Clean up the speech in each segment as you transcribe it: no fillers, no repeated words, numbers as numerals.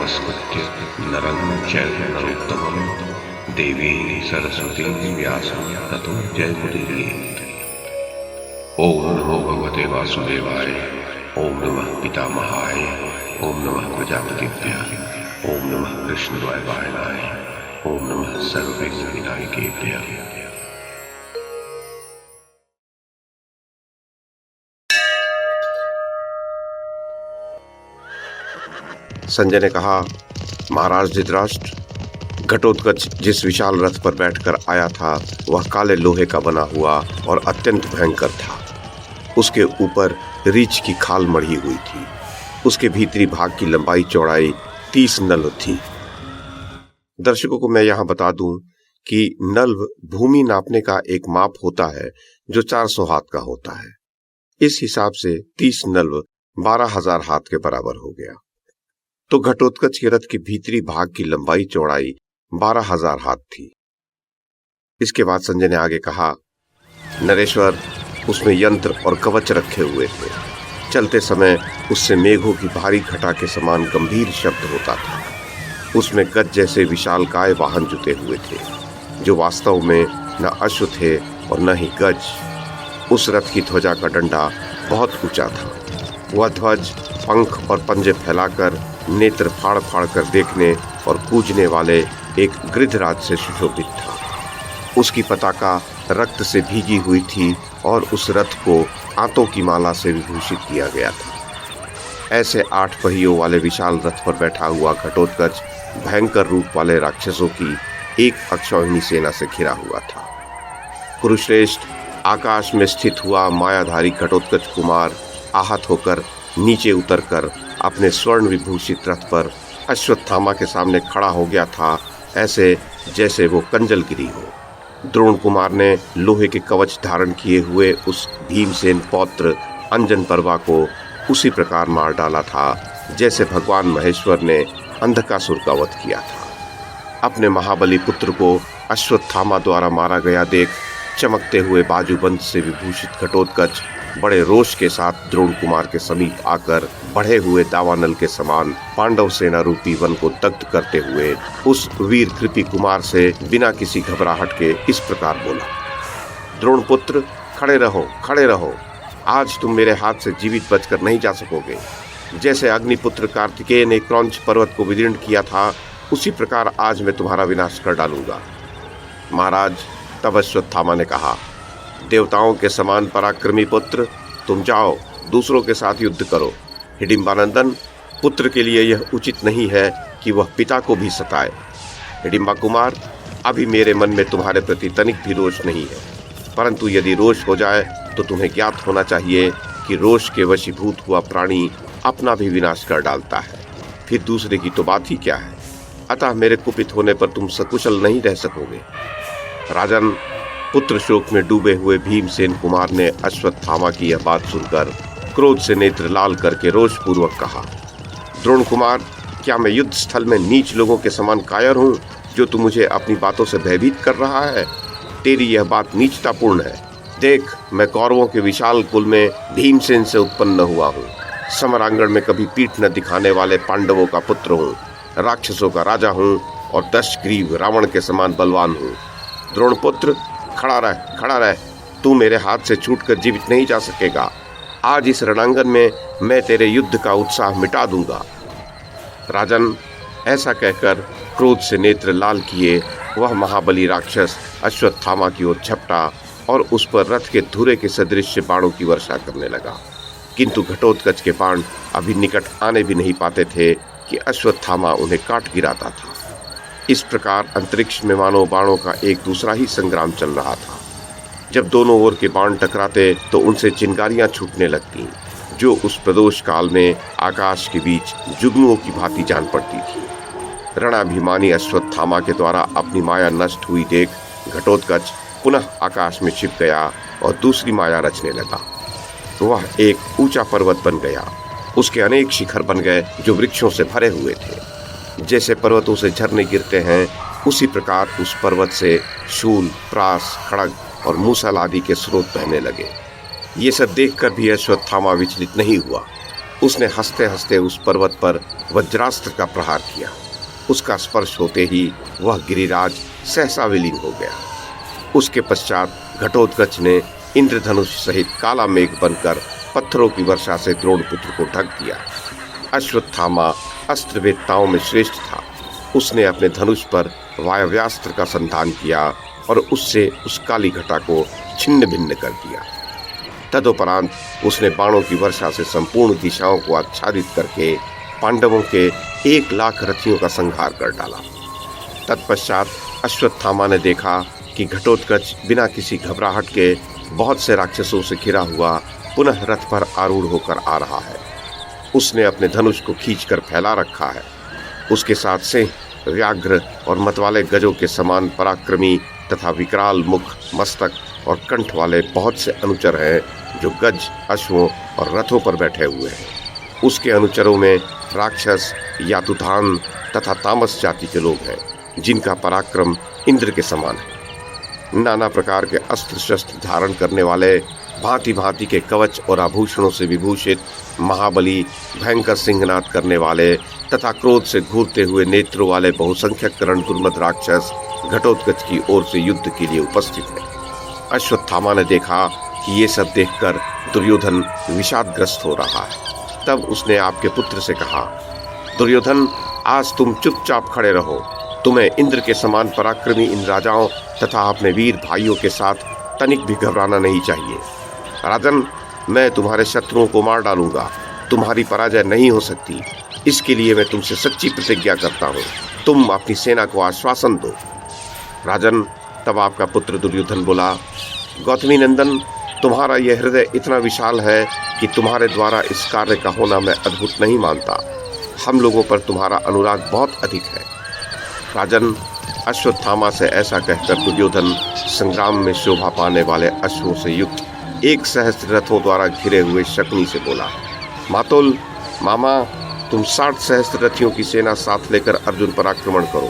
नमस्कृत्य नरं चैव नरोत्तमं देवीं सरस्वतीं व्यासं ततो जयमुदीरयेत्। ओम नमो भगवते वासुदेवाय। ओम नमः पितामहाय। ओम नमः प्रजापतिभ्यः। ओम नमः कृष्णद्वैपायनाय। ओम नमः सर्वविघ्नविनायकेभ्यः। संजय ने कहा, महाराज धृतराष्ट्र, घटोत्कच जिस विशाल रथ पर बैठकर आया था वह काले लोहे का बना हुआ और अत्यंत भयंकर था। उसके ऊपर रीछ की खाल मढ़ी हुई थी। उसके भीतरी भाग की लंबाई चौड़ाई 30 नल्व थी। दर्शकों को मैं यहाँ बता दूं कि नल्व भूमि नापने का एक माप होता है जो 400 हाथ का होता है। इस हिसाब से 30 नल्व 12,000 हाथ के बराबर हो गया। तो घटोत्कच के रथ के भीतरी भाग की लंबाई चौड़ाई 12,000 हाथ थी। इसके बाद संजय ने आगे कहा, नरेश्वर, उसमें यंत्र और कवच रखे हुए थे। चलते समय उससे मेघों की भारी घटा के समान गंभीर शब्द होता था। उसमें गज जैसे विशालकाय वाहन जुटे हुए थे, जो वास्तव में न अश्व थे और न ही गज। उस रथ की ध्वजा का डंडा बहुत ऊंचा था। वह ध्वज पंख और पंजे फैलाकर नेत्र फाड़ फाड़ कर देखने और कूजने वाले एक गृधराज से सुशोभित था। उसकी पताका रक्त से भीगी हुई थी और उस रथ को आंतों की माला से विभूषित किया गया था। ऐसे 8 पहियों वाले विशाल रथ पर बैठा हुआ घटोत्कच भयंकर रूप वाले राक्षसों की एक अक्षौहिणी सेना से घिरा हुआ था। कुरुश्रेष्ठ, आकाश में स्थित हुआ मायाधारी घटोत्कच कुमार आहत होकर नीचे उतरकर अपने स्वर्ण विभूषित रथ पर अश्वत्थामा के सामने खड़ा हो गया था, ऐसे जैसे वो कंजलगिरी हो। द्रोण कुमार ने लोहे के कवच धारण किए हुए उस भीमसेन पौत्र अंजन पर्वा को उसी प्रकार मार डाला था जैसे भगवान महेश्वर ने अंधकासुर का वध किया था। अपने महाबली पुत्र को अश्वत्थामा द्वारा मारा गया देख चमकते हुए बाजूबंद से विभूषित घटोत्कच बड़े रोष के साथ द्रोण कुमार के समीप आकर बढ़े हुए दावानल के समान पांडव सेना रूपी वन को दग्ध करते हुए उस वीर कृपी कुमार से बिना किसी घबराहट के इस प्रकार बोला, द्रोण पुत्र, खड़े रहो, खड़े रहो। आज तुम मेरे हाथ से जीवित बचकर नहीं जा सकोगे। जैसे अग्निपुत्र कार्तिकेय ने क्रौंच पर्वत को विदीर्ण किया था, उसी प्रकार आज मैं तुम्हारा विनाश कर डालूंगा। महाराज, तब अश्वत्थामा ने कहा, देवताओं के समान पराक्रमी पुत्र, तुम जाओ, दूसरों के साथ युद्ध करो। हिडिंबानंदन, पुत्र के लिए यह उचित नहीं है कि वह पिता को भी सताए। हिडिंबा कुमार, अभी मेरे मन में तुम्हारे प्रति तनिक भी रोष नहीं है, परंतु यदि रोष हो जाए तो तुम्हें ज्ञात होना चाहिए कि रोष के वशीभूत हुआ प्राणी अपना भी विनाश कर डालता है, फिर दूसरे की तो बात ही क्या है। अतः मेरे कुपित होने पर तुम सकुशल नहीं रह सकोगे। राजन, पुत्र शोक में डूबे हुए भीमसेन कुमार ने अश्वत्थामा की यह बात सुनकर क्रोध से नेत्र लाल करके रोषपूर्वक कहा, द्रोण कुमार, क्या मैं युद्ध स्थल में नीच लोगों के समान कायर हूँ जो तू मुझे अपनी बातों से भयभीत कर रहा है? तेरी यह बात नीचतापूर्ण है। देख, मैं कौरवों के विशाल कुल में भीमसेन से उत्पन्न हुआ हूँ। समरांगण में कभी पीठ न दिखाने वाले पांडवों का पुत्र हूँ, राक्षसों का राजा हूँ और दशग्रीव रावण के समान बलवान हूँ। द्रोण पुत्र, खड़ा रह, खड़ा रह। तू मेरे हाथ से छूटकर जीवित नहीं जा सकेगा। आज इस रणांगन में मैं तेरे युद्ध का उत्साह मिटा दूंगा। राजन, ऐसा कहकर क्रोध से नेत्र लाल किए वह महाबली राक्षस अश्वत्थामा की ओर झपटा और उस पर रथ के धुरे के सदृश बाणों की वर्षा करने लगा। किंतु घटोत्कच के बाण अभी निकट आने भी नहीं पाते थे कि अश्वत्थामा उन्हें काट गिराता था। इस प्रकार अंतरिक्ष में मानो बाणों का एक दूसरा ही संग्राम चल रहा था। जब दोनों ओर के बाण टकराते तो उनसे चिंगारियां छूटने लगतीं, जो उस प्रदोष काल में आकाश के बीच जुगनुओं की भांति जान पड़ती थी। रणाभिमानी अश्वत्थामा के द्वारा अपनी माया नष्ट हुई देख घटोत्कच पुनः आकाश में छिप गया और दूसरी माया रचने लगा। वह एक ऊंचा पर्वत बन गया। उसके अनेक शिखर बन गए जो वृक्षों से भरे हुए थे। जैसे पर्वतों से झरने गिरते हैं, उसी प्रकार उस पर्वत से शूल, प्रास, खड़ग और मूसल आदि के स्रोत बहने लगे। ये सब देखकर भी अश्वत्थामा विचलित नहीं हुआ। उसने हंसते हंसते उस पर्वत पर वज्रास्त्र का प्रहार किया। उसका स्पर्श होते ही वह गिरिराज सहसा विलीन हो गया। उसके पश्चात घटोत्कच ने इंद्रधनुष सहित काला मेघ बनकर पत्थरों की वर्षा से द्रोणपुत्र को ढक दिया। अश्वत्थामा अस्त्रवेत्ताओं में श्रेष्ठ था। उसने अपने धनुष पर वायव्यास्त्र का संधान किया और उससे उस काली घटा को छिन्न भिन्न कर दिया। तदुपरांत उसने बाणों की वर्षा से संपूर्ण दिशाओं को आच्छादित करके पांडवों के 1,00,000 रथियों का संहार कर डाला। तत्पश्चात अश्वत्थामा ने देखा कि घटोत्कच बिना किसी घबराहट के बहुत से राक्षसों से घिरा हुआ पुनः रथ पर आरूढ़ होकर आ रहा है। उसने अपने धनुष को खींचकर फैला रखा है। उसके साथ सिंह, व्याघ्र और मतवाले गजों के समान पराक्रमी तथा विकराल मुख, मस्तक और कंठ वाले बहुत से अनुचर हैं जो गज, अश्वों और रथों पर बैठे हुए हैं। उसके अनुचरों में राक्षस, यातुधान तथा तामस जाति के लोग हैं जिनका पराक्रम इंद्र के समान है। नाना प्रकार के अस्त्र शस्त्र धारण करने वाले, भांति भांति के कवच और आभूषणों से विभूषित, महाबली, भयंकर सिंहनाद करने वाले तथा क्रोध से घूरते हुए नेत्रों वाले बहुसंख्यक करण दुर्मद राक्षस घटोत्कच की ओर से युद्ध के लिए उपस्थित है। अश्वत्थामा ने देखा कि ये सब देखकर दुर्योधन विषादग्रस्त हो रहा है। तब उसने आपके पुत्र से कहा, दुर्योधन, आज तुम चुपचाप खड़े रहो। तुम्हें इंद्र के समान पराक्रमी इन राजाओं तथा अपने वीर भाइयों के साथ तनिक भी घबराना नहीं चाहिए। राजन, मैं तुम्हारे शत्रुओं को मार डालूंगा। तुम्हारी पराजय नहीं हो सकती। इसके लिए मैं तुमसे सच्ची प्रतिज्ञा करता हूँ। तुम अपनी सेना को आश्वासन दो। राजन, तब आपका पुत्र दुर्योधन बोला, गौतमी नंदन, तुम्हारा यह हृदय इतना विशाल है कि तुम्हारे द्वारा इस कार्य का होना मैं अद्भुत नहीं मानता। हम लोगों पर तुम्हारा अनुराग बहुत अधिक है। राजन, अश्वत्थामा से ऐसा कहकर दुर्योधन संग्राम में शोभा पाने वाले अश्वों से युक्त 1,000 रथों द्वारा घिरे हुए शकुनी से बोला, मातुल, मामा, तुम 60,000 रथियों की सेना साथ लेकर अर्जुन पर आक्रमण करो।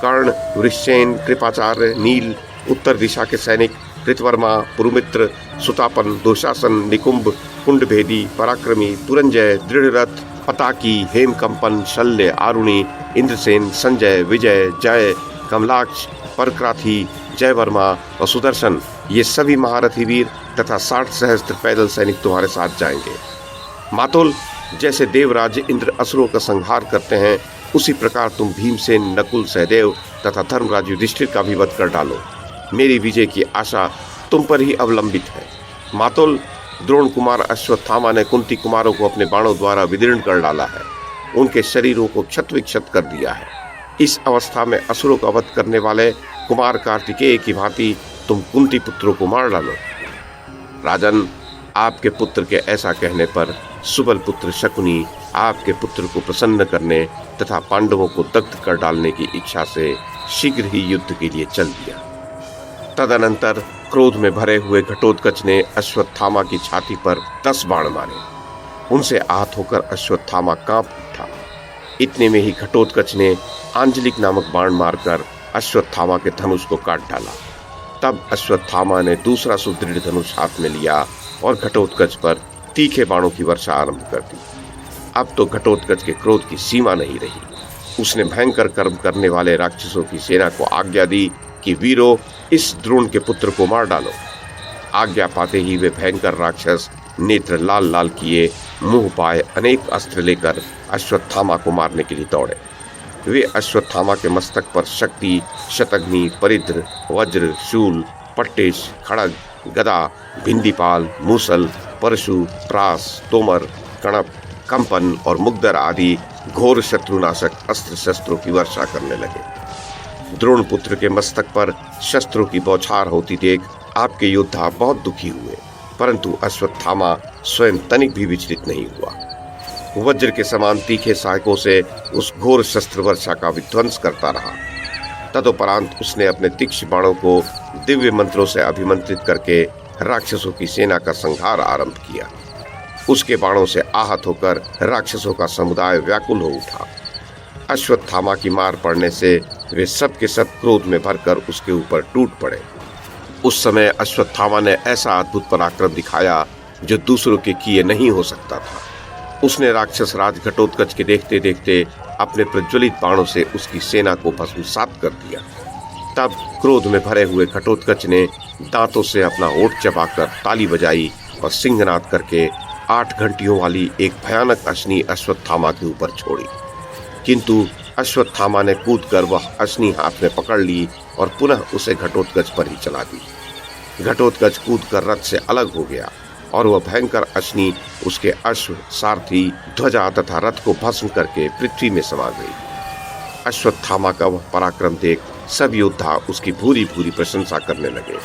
कर्ण, वृषसेन, कृपाचार्य, नील, उत्तर दिशा के सैनिक, कृतवर्मा, पुरुमित्र, सुतापन, दुशासन, निकुंभ, कुंडभेदी, पराक्रमी, पुरंजय, दृढ़रथ, पताकी, हेमकंपन, शल्य, आरुणि, इंद्रसेन, संजय, विजय, जय, कमलाक्ष, परक्राथी, जयवर्मा और सुदर्शन, ये सभी महारथी वीर तथा 60,000 पैदल सैनिक तुम्हारे साथ जाएंगे। मातुल, जैसे देवराज इंद्र असुरों का संहार करते हैं, उसी प्रकार तुम भीमसेन, नकुल, सहदेव तथा धर्मराज युधिष्ठिर का भी वध कर डालो। मेरी विजय की आशा तुम पर ही अवलंबित है। मातुल, द्रोण कुमार अश्वत्थामा ने कुंती कुमारों को अपने बाणों द्वारा विदीर्ण कर डाला है। उनके शरीरों को क्षत विक्षत कर दिया है। इस अवस्था में असुरों का वध करने वाले कुमार कार्तिकेय की भांति तुम कुंती पुत्रों को मार डालो। राजन, आपके पुत्र के ऐसा कहने पर सुबल पुत्र शकुनी आपके पुत्र को प्रसन्न करने तथा पांडवों को दग्ध कर डालने की इच्छा से शीघ्र ही युद्ध के लिए चल दिया। तदनंतर क्रोध में भरे हुए घटोत्कच ने अश्वत्थामा की छाती पर 10 बाण मारे। उनसे आहत होकर अश्वत्थामा कांप उठा। इतने में ही घटोत्कच ने आंजलिक नामक बाण मारकर अश्वत्थामा के धनुष को काट डाला। तब अश्वत्थामा ने दूसरा सुदृढ़ धनुष हाथ में लिया और घटोत्कच पर तीखे बाणों की वर्षा आरंभ कर दी। अब तो घटोत्कच के क्रोध की सीमा नहीं रही। उसने भयंकर कर्म करने वाले राक्षसों की सेना को आज्ञा दी कि वीरों, इस द्रोण के पुत्र को मार डालो। आज्ञा पाते ही वे भयंकर राक्षस नेत्र लाल लाल किए, मुंह पाए अनेक अस्त्र लेकर अश्वत्थामा को मारने के लिए दौड़े। वे अश्वत्थामा के मस्तक पर शक्ति, शतघ्नि, परिद्र, वज्र, शूल, पट्टेश, खड़ग, गदा, भिंदीपाल, मूसल, परशु, प्रास, तोमर, कणप, कंपन और मुग्दर आदि घोर शत्रुनाशक अस्त्र शस्त्रों की वर्षा करने लगे। द्रोण पुत्र के मस्तक पर शस्त्रों की बौछार होती देख आपके योद्धा बहुत दुखी हुए, परंतु अश्वत्थामा स्वयं तनिक भी विचलित नहीं हुआ। वज्र के समान तीखे सहायकों से उस घोर शस्त्र वर्षा का विध्वंस करता रहा। तदुपरांत उसने अपने तीक्ष्ण बाणों को दिव्य मंत्रों से अभिमंत्रित करके राक्षसों की सेना का संहार आरंभ किया। उसके बाणों से आहत होकर राक्षसों का समुदाय व्याकुल हो उठा। अश्वत्थामा की मार पड़ने से वे सब के सब क्रोध में भरकर उसके ऊपर टूट पड़े। उस समय अश्वत्थामा ने ऐसा अद्भुत पराक्रम दिखाया जो दूसरों के किए नहीं हो सकता था। उसने राक्षस राज घटोत्कच के देखते देखते अपने प्रज्वलित बाणों से उसकी सेना को भस्मसात कर दिया। तब क्रोध में भरे हुए घटोत्कच ने दांतों से अपना ओठ चबाकर ताली बजाई और सिंहनाद करके 8 घंटियों वाली एक भयानक अश्नि अश्वत्थामा के ऊपर छोड़ी। किंतु अश्वत्थामा ने कूदकर वह अश्नि हाथ में पकड़ ली और पुनः उसे घटोत्कच पर ही चला दी। घटोत्कच कूदकर रथ से अलग हो गया और वह भयंकर अश्नि उसके अश्व, सारथी, ध्वजा तथा रथ को भस्म करके पृथ्वी में समा गई। अश्वत्थामा का वह पराक्रम देख सब योद्धा उसकी भूरी भूरी प्रशंसा करने लगे।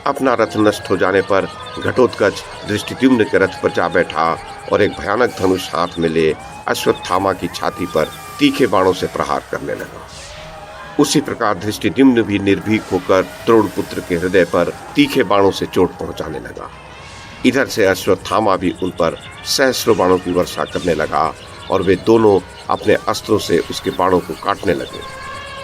अपना रथ नष्ट हो जाने पर घटोत्कच दृष्टिद्युम्न के रथ पर जा बैठा और एक भयानक धनुष हाथ में ले अश्वत्थामा की छाती पर तीखे बाणों से प्रहार करने लगा। उसी प्रकार दृष्टिद्युम्न भी निर्भीक होकर द्रोणपुत्र के हृदय पर तीखे बाणों से चोट पहुंचाने लगा। इधर से अश्वत्थामा भी उन पर सहस्रों बाणों की वर्षा करने लगा और वे दोनों अपने अस्त्रों से उसके बाणों को काटने लगे।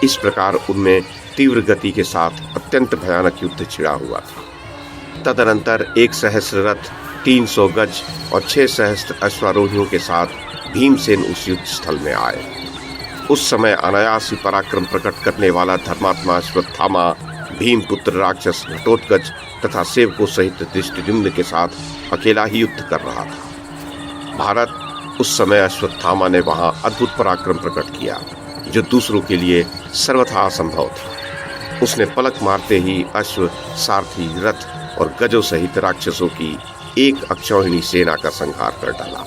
इस प्रकार उनमें तीव्र गति के साथ अत्यंत भयानक युद्ध छिड़ा हुआ था। तदनंतर 1 सहस्र रथ, 300 गज और 6 सहस्त्र अश्वारोहियों के साथ भीमसेन उस युद्ध स्थल में आए। उस समय अनायास ही पराक्रम प्रकट करने वाला धर्मात्मा अश्वत्थामा भीमपुत्र राक्षस घटोत्कच तथा सेवकों सहित दृष्टिद्युम्न के साथ अकेला ही युद्ध कर रहा था। भारत उस समय अश्वत्थामा ने वहां अद्भुत पराक्रम प्रकट किया जो दूसरों के लिए सर्वथा असंभव था। उसने पलक मारते ही अश्व, सारथी, रथ और गजों सहित राक्षसों की एक अक्षौहिणी सेना का संहार कर डाला।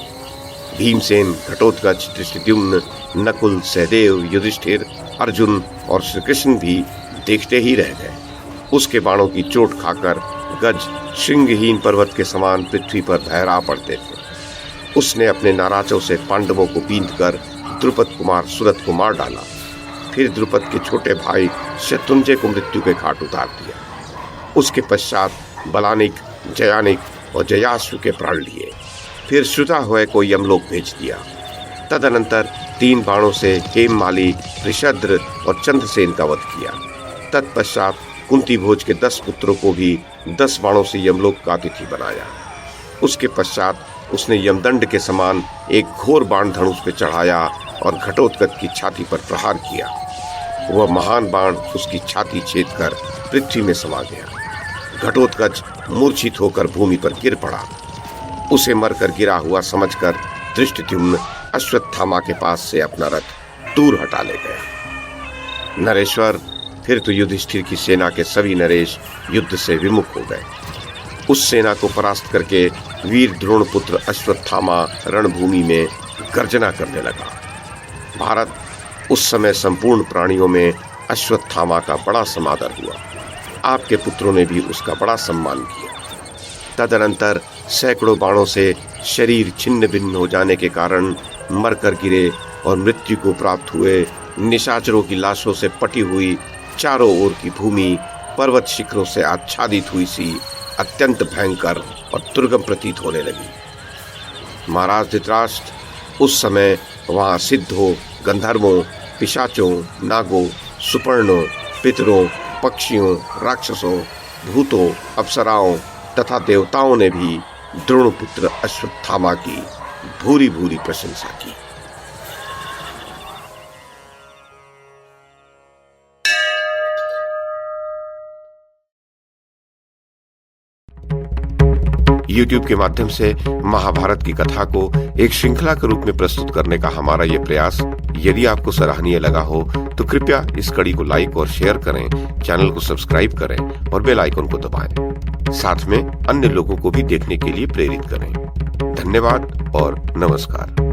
भीमसेन, घटोत्कच, दृष्टिद्युम्न, नकुल, सहदेव, युधिष्ठिर, अर्जुन और श्री कृष्ण भी देखते ही रह गए। उसके बाणों की चोट खाकर गज श्रृंगहीन पर्वत के समान पृथ्वी पर भयरा पड़ते थे। उसने अपने नाराजों से पांडवों को बींधकर द्रुपद कुमार सुरथ को मार डाला। फिर द्रुपद के छोटे भाई शत्रुंजय को मृत्यु के घाट उतार दिया। उसके पश्चात बलानिक, जयानिक और जयाश्व के प्राण लिए। फिर श्रुताहवय को यमलोक भेज दिया। तदनंतर 3 बाणों से हेममाली, ऋषद्र और चंद्रसेन का वध किया। तत्पश्चात कुंती भोज के 10 पुत्रों को भी 10 बाणों से यमलोक का अतिथि बनाया। उसके पश्चात उसने यमदंड के समान एक घोर बाण धनुष पे चढ़ाया और घटोत्कच की छाती पर प्रहार किया। वह महान बाण उसकी छाती छेद कर पृथ्वी में समा गया। घटोत्कच मूर्छित होकर भूमि पर गिर पड़ा। उसे मरकर गिरा हुआ समझकर दृष्टिद्युम्न अश्वत्थामा के पास से अपना रथ दूर हटा ले गया। नरेश्वर, फिर तो युधिष्ठिर की सेना के सभी नरेश युद्ध से विमुख हो गए। उस सेना को परास्त करके वीर द्रोणपुत्र अश्वत्थामा रणभूमि में गर्जना करने लगा। भारत उस समय संपूर्ण प्राणियों में अश्वत्थामा का बड़ा समादर हुआ। आपके पुत्रों ने भी उसका बड़ा सम्मान किया। तदनंतर सैकड़ों बाणों से शरीर छिन्न भिन्न हो जाने के कारण मरकर गिरे और मृत्यु को प्राप्त हुए निशाचरों की लाशों से पटी हुई चारों ओर की भूमि पर्वत शिखरों से आच्छादित हुई सी अत्यंत भयंकर और दुर्गम प्रतीत होने लगी। महाराज धृतराष्ट्र, उस समय वहां सिद्धों, गंधर्वों, पिशाचों, नागों, सुपर्णों, पितरों, पक्षियों, राक्षसों, भूतों, अप्सराओं तथा देवताओं ने भी द्रोणपुत्र अश्वत्थामा की भूरी भूरी प्रशंसा की। YouTube के माध्यम से महाभारत की कथा को एक श्रृंखला के रूप में प्रस्तुत करने का हमारा ये प्रयास यदि आपको सराहनीय लगा हो तो कृपया इस कड़ी को लाइक और शेयर करें, चैनल को सब्सक्राइब करें और बेल आइकन को दबाएं। साथ में अन्य लोगों को भी देखने के लिए प्रेरित करें। धन्यवाद और नमस्कार।